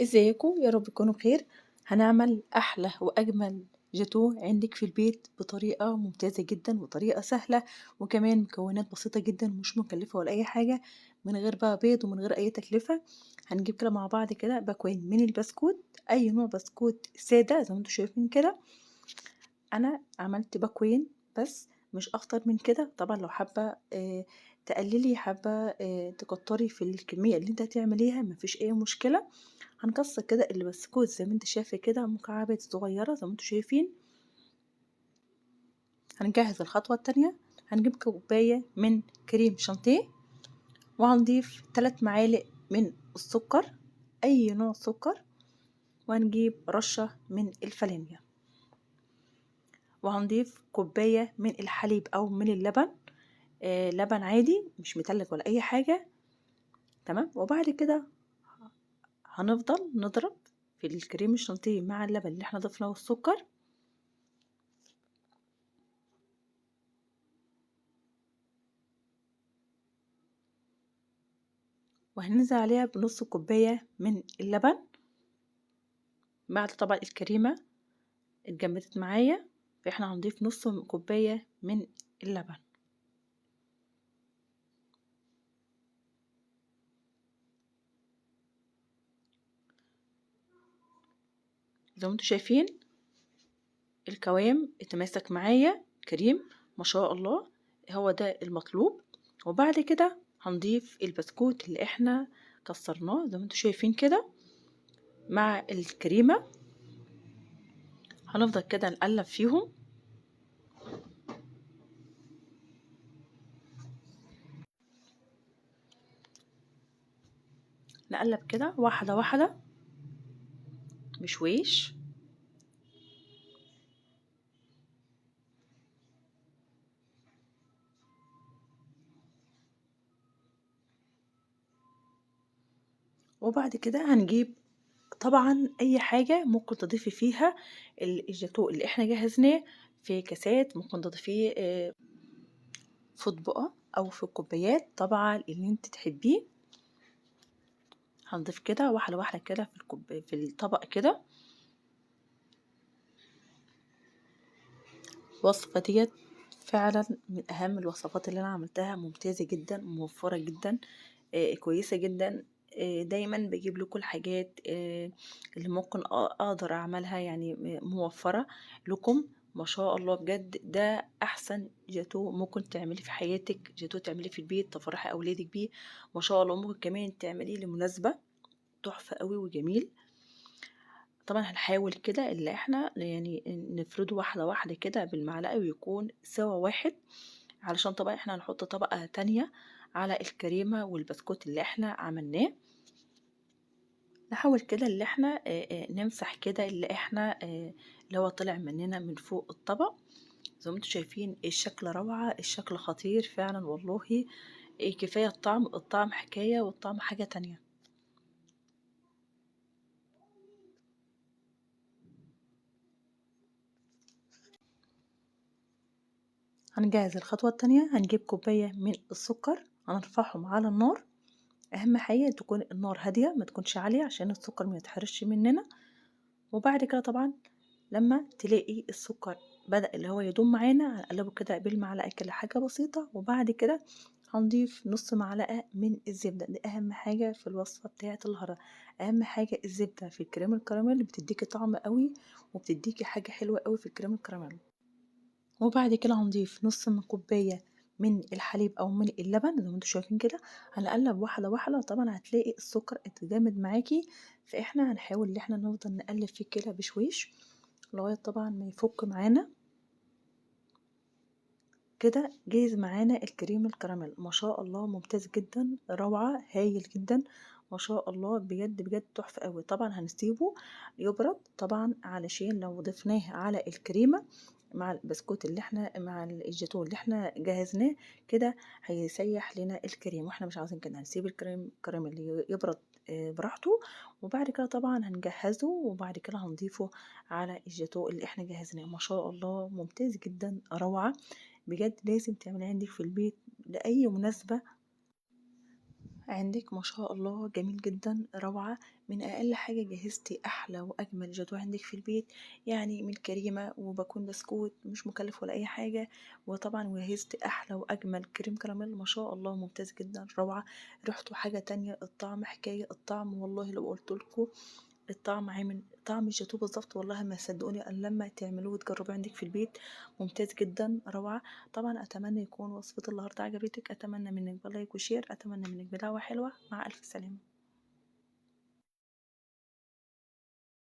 ازيكم؟ يا رب تكونوا بخير. هنعمل احلى واجمل جاتو عندك في البيت بطريقه ممتازه جدا وطريقه سهله، وكمان مكونات بسيطه جدا مش مكلفه ولا اي حاجه، من غير بقى بيض ومن غير اي تكلفه. هنجيب كده مع بعض كده باكوين من البسكوت، اي نوع بسكوت ساده زي ما انتم شايفين كده. انا عملت باكوين بس، مش اكتر من كده. طبعا لو حابه تقللي، حابه تكتري في الكميه اللي انت هتعمليها، مفيش اي مشكله. هنكسر كده البسكوت زي ما انت شايفه كده مكعبات صغيره زي ما انتم شايفين. هنجهز الخطوه التانية. هنجيب كوبايه من كريم شانتيه، وهنضيف 3 معالق من السكر، اي نوع سكر، وهنجيب رشه من الفانيليا، وهنضيف كوبايه من الحليب او من اللبن، لبن عادي مش متلج ولا اي حاجه. تمام. وبعد كده هنفضل نضرب في الكريم الشانتيه مع اللبن اللي احنا ضفناه والسكر، وهننزل عليها بنص كوباية من اللبن. بعد طبعا الكريمة اتجمدت معايا، فاحنا هنضيف نص كوباية من اللبن. زي ما انتوا شايفين القوام اتماسك معايا كريم ما شاء الله، هو ده المطلوب. وبعد كده هنضيف البسكوت اللي احنا كسرناه زي ما انتوا شايفين كده مع الكريمة. هنفضل كده نقلب فيهم، نقلب كده واحدة واحدة بشويش. وبعد كده هنجيب طبعا اي حاجة ممكن تضيفي فيها الجاتو اللي احنا جهزناه في كاسات، ممكن تضيفيه في اطباق او في كوبايات، طبعا اللي انت تحبيه. هنضيف كده واحدة واحدة كده في الطبق كده. الوصفة ديت فعلا من اهم الوصفات اللي انا عملتها، ممتازة جدا، موفرة جدا، كويسة جدا. دايما بجيب لكم الحاجات اللي ممكن اقدر اعملها، يعني موفرة لكم. ما شاء الله بجد ده احسن جاتو ممكن تعملي في حياتك، جاتو تعملي في البيت تفرحي اولادك بيه. ما شاء الله ممكن كمان تعمليه لمناسبة، تحفة قوي وجميل. طبعا هنحاول كده اللي احنا يعني نفرده واحدة واحدة كده بالمعلقة ويكون سوا واحد، علشان طبعا احنا هنحط طبقة تانية على الكريمة والبسكوت اللي احنا عملناه. نحاول كده اللي احنا نمسح كده اللي احنا اللي هو طلع مننا من فوق الطبق. زي ما انتم شايفين الشكل روعة، الشكل خطير فعلا والله. كفاية الطعم، الطعم حكاية والطعم حاجة تانية. هنجهز الخطوة التانية. هنجيب كوباية من السكر، هنرفعهم على النار. اهم حاجة تكون النار هادية ما تكونش عالية عشان السكر ما يتحرش مننا. وبعد كده طبعا لما تلاقي السكر بدأ اللي هو يدوم معانا، هنقلبه كده بالمعلقة كده حاجة بسيطة. وبعد كده هنضيف نص معلقة من الزبدة، دي أهم حاجة في الوصفة بتاعة الهرة. أهم حاجة الزبدة في الكريم الكراميل، بتديكي طعم قوي وبتديكي حاجة حلوة قوي في الكريم الكراميل. وبعد كده هنضيف نص من كوباية من الحليب أو من اللبن زي ما انتوا شايفين كده. هنقلب واحدة واحدة، طبعا هتلاقي السكر اتجمد معاكي، فاحنا هنحاول ان احنا نفضل نقلب فيه كده بشويش لغاية طبعا ما يفك معانا. كده جاهز معانا الكريم الكراميل، ما شاء الله ممتاز جدا، روعة، هايل جدا، ما شاء الله بجد بجد تحفة قوي. طبعا هنسيبه يبرد طبعا، علشان لو ضفناه على الكريمة مع البسكوت اللي احنا مع الجاتون اللي احنا جهزناه كده هيسيح لنا الكريم، واحنا مش عاوزين كده. هنسيب الكريم اللي يبرد براحته. وبعد كده طبعا هنجهزه، وبعد كده هنضيفه على الجاتو اللي احنا جهزناه. ما شاء الله ممتاز جدا، روعة، بجد لازم تعمليه عندك في البيت لأي مناسبة. عندِك ما شاء الله جميل جدًا، روعة، من أقل حاجة جهّزتِ أحلى وأجمل جاتوه عندِك في البيت، يعني من كريمة وباكون بسكوت مش مكلّف ولا أي حاجة، وطبعًا وجهّزتِ أحلى وأجمل كريم كراميل ما شاء الله ممتاز جدًا، روعة، ريحته حاجة تانية، الطعم حكاية، الطعم والله لو قُلت لكم الطعم عامل طعم الجاتوه بالضبط والله ما هتصدقوني إلا لمّا تعملوه وتجربوه عندِك في البيت، ممتاز جدًا، روعة. طبعًا أتمنى يكون وصفة النهارده عجبتِك، أتمنى منِّك بلايك وشير، أتمنى منِّك بدعوة حلوة، مع ألف سلامة.